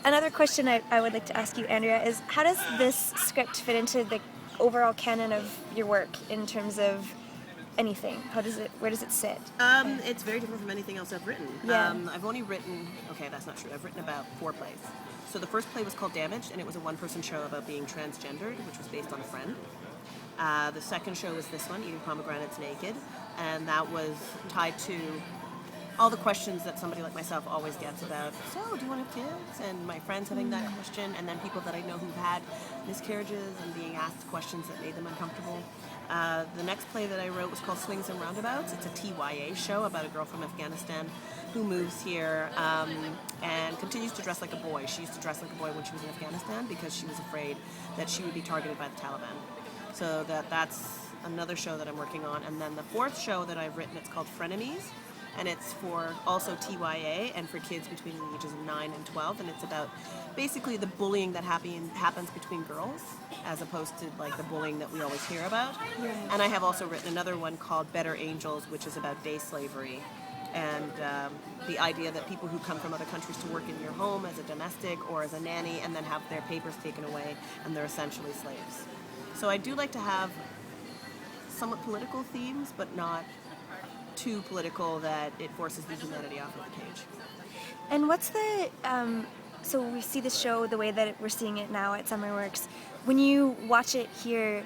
Another question I would like to ask you, Andrea, is how does this script fit into the overall canon of your work in terms of anything? Where does it sit? It's very different from anything else I've written. Yeah. I've only written, okay, that's not true. I've written about 4 plays. So the first play was called Damaged, and it was a one-person show about being transgendered, which was based on a friend. The second show was this one, Eating Pomegranates Naked, and that was tied to all the questions that somebody like myself always gets about, so do you want to have kids? And my friends having that question, and then people that I know who've had miscarriages and being asked questions that made them uncomfortable. The next play that I wrote was called Swings and Roundabouts. It's a TYA show about a girl from Afghanistan who moves here and continues to dress like a boy. She used to dress like a boy when she was in Afghanistan because she was afraid that she would be targeted by the Taliban. So that's another show that I'm working on. And then the fourth show that I've written, it's called Frenemies. And it's for also TYA and for kids between the ages of 9 and 12. And it's about basically the bullying that happens between girls as opposed to like the bullying that we always hear about. Yeah. And I have also written another one called Better Angels, which is about day slavery. And the idea that people who come from other countries to work in your home as a domestic or as a nanny and then have their papers taken away and they're essentially slaves. So I do like to have somewhat political themes, but not too political that it forces the humanity off of the page. And what's the, so we see the show the way that we're seeing it now at Summerworks. When you watch it here,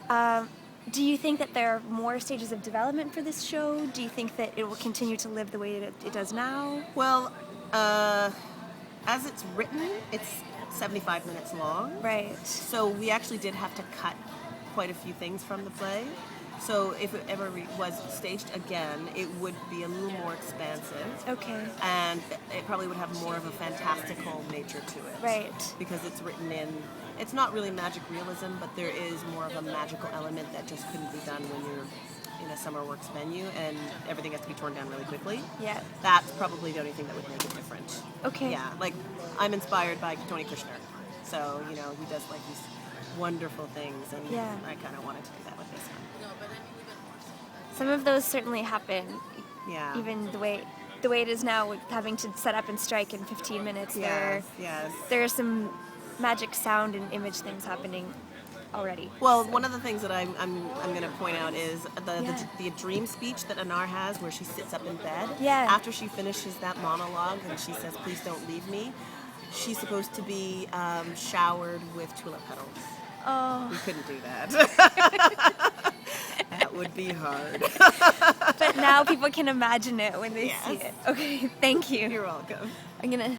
do you think that there are more stages of development for this show? Do you think that it will continue to live the way it does now? Well, as it's written, it's 75 minutes long. Right. So we actually did have to cut quite a few things from the play. So if it ever was staged again, it would be a little more expansive. Okay. And it probably would have more of a fantastical nature to it. Right. Because it's written in, it's not really magic realism, but there is more of a magical element that just couldn't be done when you're in a Summerworks venue and everything has to be torn down really quickly. Yeah. That's probably the only thing that would make it different. Okay. Yeah, like I'm inspired by Tony Kushner. So, you know, he does like these wonderful things and Yeah. I kind of wanted to do that with this one. Some of those certainly happen. Yeah. Even the way it is now, with having to set up and strike in 15 minutes. Yes. There are some magic sound and image things happening already. Well, so. one of the things that I'm going to point out is the dream speech that Anar has, where she sits up in bed. Yeah. After she finishes that monologue and she says, "Please don't leave me," she's supposed to be showered with tulip petals. Oh. We couldn't do that. That would be hard. But now people can imagine it when they Yes. see it. Okay, thank you. You're welcome. I'm gonna